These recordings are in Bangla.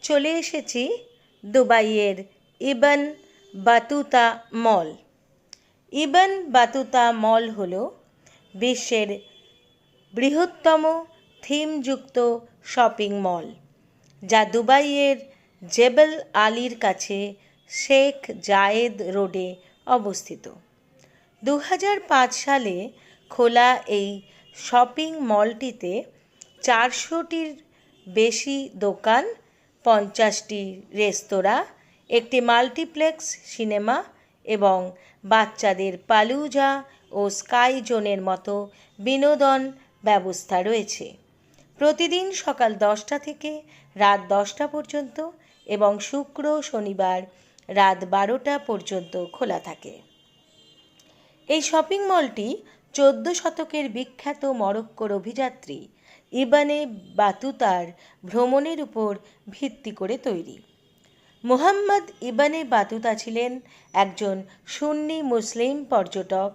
চলে এসেছি দুবাইয়ের ইবন বাতুতা মল। ইবন বাতুতা মল হল বিশ্বের বৃহত্তম থিমযুক্ত শপিং মল, যা দুবাইয়ের জেবল আলীর কাছে শেখ জায়েদ রোডে অবস্থিত। 2005 সালে খোলা এই শপিং মলটিতে 400টির বেশি দোকান, 50টি রেস্তোরাঁ, একটি মাল্টিপ্লেক্স সিনেমা এবং বাচ্চাদের পালুজা ও স্কাই জোনের মতো বিনোদন ব্যবস্থা রয়েছে। প্রতিদিন সকাল 10টা থেকে রাত 10টা পর্যন্ত এবং শুক্র শনিবার রাত 12টা পর্যন্ত খোলা থাকে। এই শপিং মলটি 14 শতকের বিখ্যাত মরক্কোর অভিযাত্রী ইবনে বাতুতার ভ্রমণের উপর ভিত্তি করে তৈরি। মুহাম্মদ ইবনে বাতুতা ছিলেন একজন সুন্নি মুসলিম পর্যটক,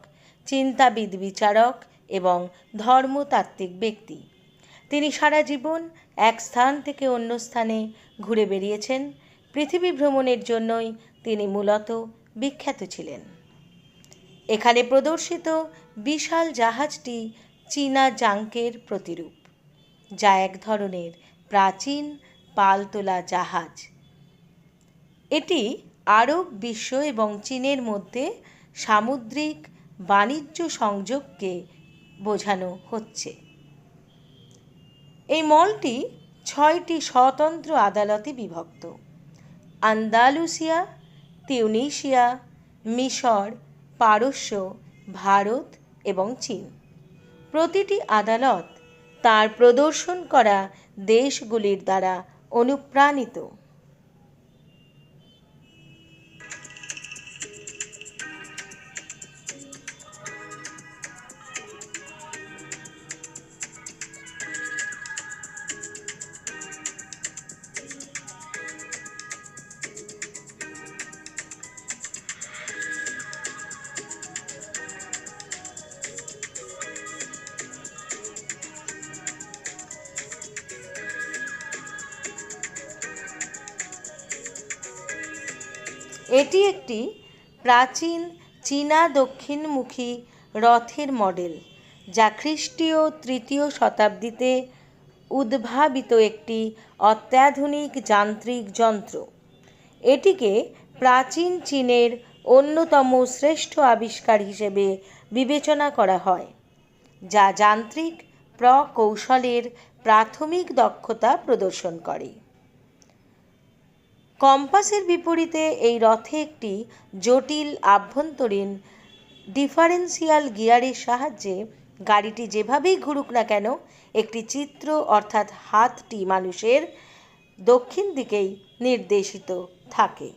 চিন্তাবিদ, বিচারক এবং ধর্মতাত্ত্বিক ব্যক্তি। তিনি সারা জীবন এক স্থান থেকে অন্য স্থানে ঘুরে বেরিয়েছেন। পৃথিবী ভ্রমণের জন্যই তিনি মূলত বিখ্যাত ছিলেন। এখানে প্রদর্শিত বিশাল জাহাজটি চীনা জাঙ্কের প্রতিরূপ, যা এক ধরনের প্রাচীন পালতোলা জাহাজ। এটি আরব বিশ্ব এবং চীনের মধ্যে সামুদ্রিক বাণিজ্য সংযোগকে বোঝানো হচ্ছে। এই মলটি 6টি স্বতন্ত্র আদালতে বিভক্ত: আন্দালুসিয়া, তিউনিসিয়া, মিশর, পারস্য, ভারত এবং চীন। প্রতিটি আদালত তার প্রদর্শন করা দেশগুলির দ্বারা অনুপ্রাণিত। এটি একটি প্রাচীন চীনা দক্ষিণমুখী রথের মডেল, যা খ্রিস্টীয় 3য় শতাব্দীতে উদ্ভাবিত একটি অত্যাধুনিক যান্ত্রিক যন্ত্র। এটিকে প্রাচীন চীনের অন্যতম শ্রেষ্ঠ আবিষ্কার হিসেবে বিবেচনা করা হয়, যা যান্ত্রিক প্রকৌশলের প্রাথমিক দক্ষতা প্রদর্শন করে। কম্পাসের বিপরীতে এই রথে একটি জটিল আভ্যন্তরীণ ডিফারেন্সিয়াল গিয়ারের সাহায্যে গাড়িটি যেভাবেই ঘুরুক না কেন, একটি চিত্র অর্থাৎ হাতটি মানুষের দক্ষিণ দিকেই নির্দেশিত থাকে।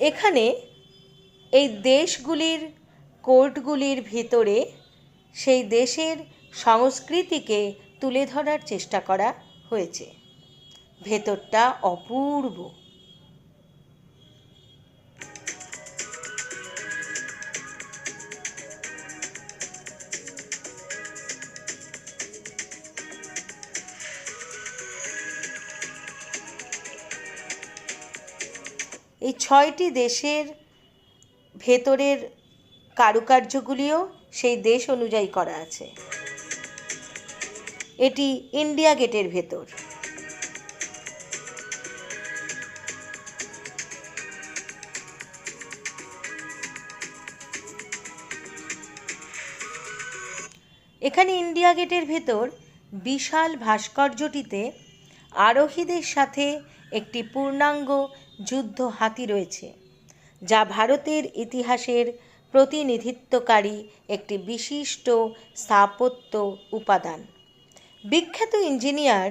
এখানে এই দেশগুলির কোর্টগুলির ভিতরে সেই দেশের সংস্কৃতিকে তুলে ধরার চেষ্টা করা হয়েছে। ভেতরটা অপূর্ব। এই 6টি দেশের ভেতরের কারুকার্যগুলিও সেই দেশ অনুযায়ী করা আছে। এটি ইন্ডিয়া গেটের ভেতর। এখানে ইন্ডিয়া গেটের ভেতর বিশাল ভাস্কর্যটিতে আরোহীদের সাথে একটি পূর্ণাঙ্গ যুদ্ধ হাতি রয়েছে, যা ভারতের ইতিহাসের প্রতিনিধিত্বকারী একটি বিশিষ্ট স্থাপত্য উপাদান। বিখ্যাত ইঞ্জিনিয়ার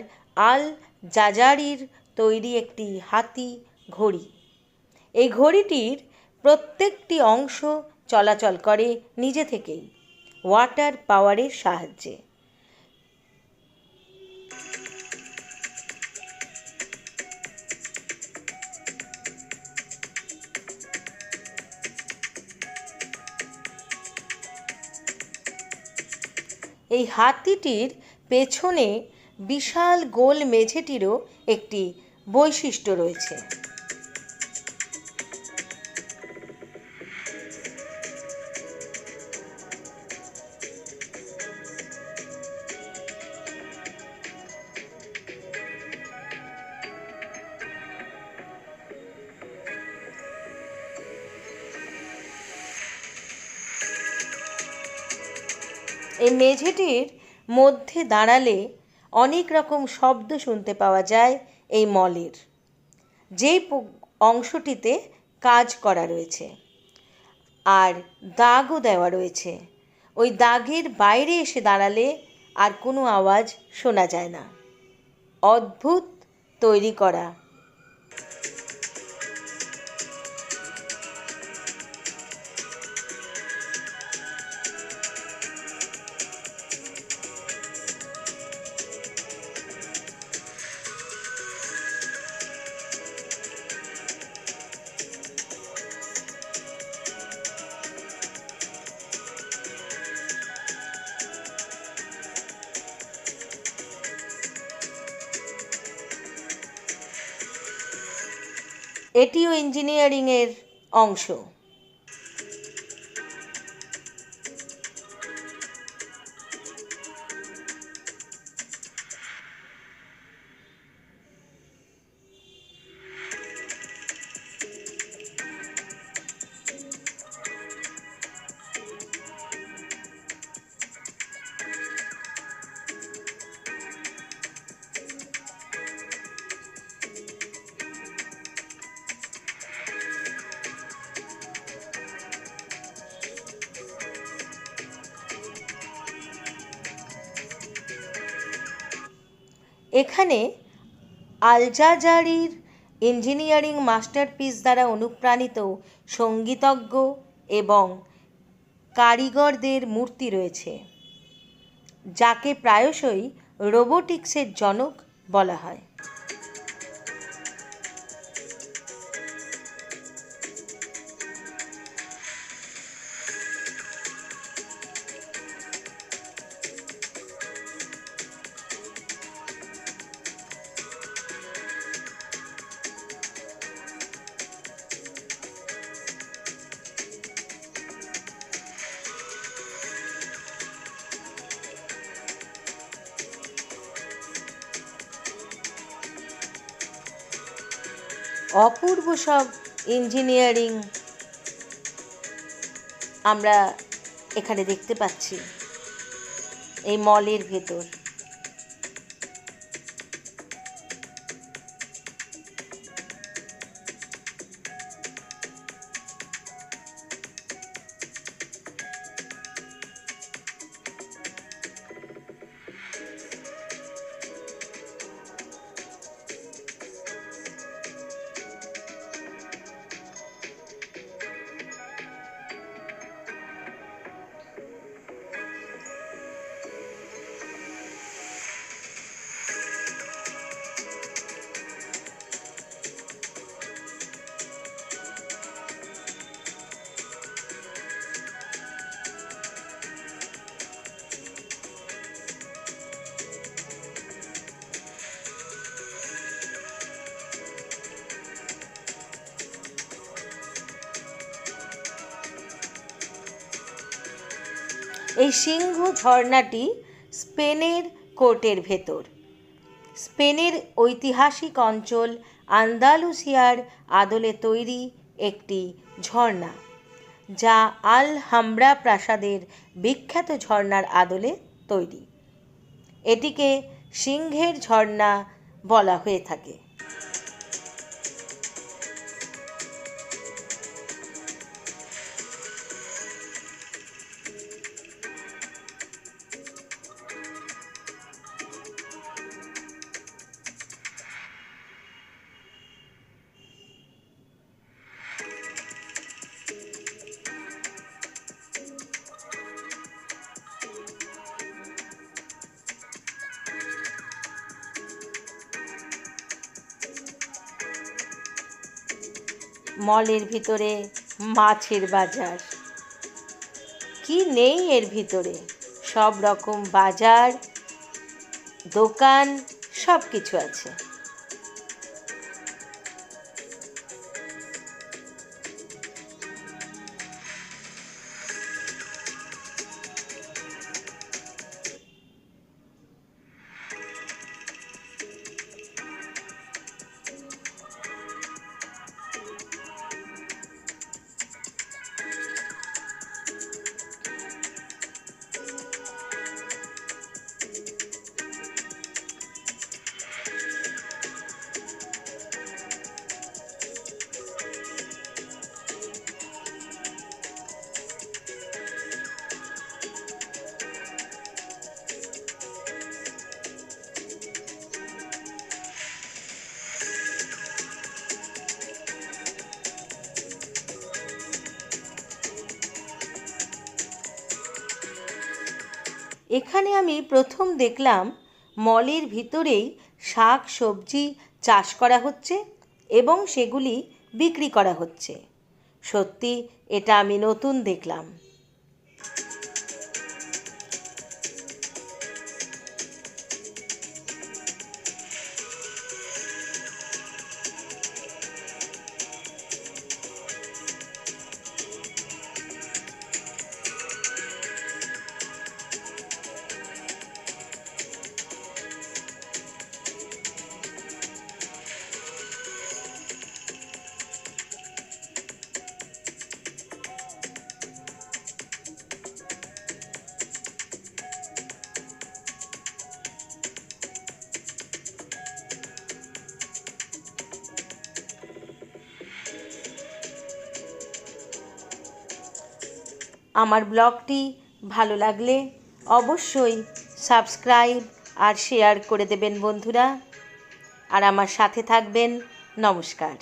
আল জাজারির তৈরি একটি হাতি ঘড়ি। এই ঘড়িটির প্রত্যেকটি অংশ চলাচল করে নিজে থেকেই, ওয়াটার পাওয়ারের সাহায্যে। এই হাতিটির পেছনে বিশাল গোল মেঝেটিরও একটি বৈশিষ্ট্য রয়েছে। এই মেঝেটির মধ্যে দাঁড়ালে অনেক রকম শব্দ শুনতে পাওয়া যায় এই মলের, যেই অংশটিতে কাজ করা রয়েছে আর দাগও দেওয়া রয়েছে। ওই দাগের বাইরে এসে দাঁড়ালে আর কোনো আওয়াজ শোনা যায় না। অদ্ভুত তৈরি করা। এটিও ইঞ্জিনিয়ারিংয়ের অংশ। এখানে আল-জাজারির ইঞ্জিনিয়ারিং মাস্টারপিস দ্বারা অনুপ্রাণিত সঙ্গীতজ্ঞ এবং কারিগরদের মূর্তি রয়েছে, যাকে প্রায়শই রোবোটিক্সের জনক বলা হয়। অপূর্ব সব ইঞ্জিনিয়ারিং আমরা এখানে দেখতে পাচ্ছি এই মলের ভেতর। এই সিংহ ঝর্ণাটি স্পেনের কোর্টের ভেতর। স্পেনের ঐতিহাসিক অঞ্চল আন্দালুসিয়ার আদলে তৈরি একটি ঝর্ণা, যা আলহামব্রা প্রাসাদের বিখ্যাত ঝর্ণার আদলে তৈরি। এটিকে সিংহের ঝর্ণা বলা হয়ে থাকে। মলের ভিতরে মাছের বাজার, কি নেই এর ভিতরে, সব রকম বাজার, দোকান সব কিছু আছে। এখানে আমি প্রথম দেখলাম মলের ভিতরেই শাক সবজি চাষ করা হচ্ছে এবং সেগুলি বিক্রি করা হচ্ছে। সত্যি এটা আমি নতুন দেখলাম। আমার ব্লগটি ভালো লাগলে অবশ্যই সাবস্ক্রাইব আর শেয়ার করে দেবেন বন্ধুরা, আর আমার সাথে থাকবেন। নমস্কার।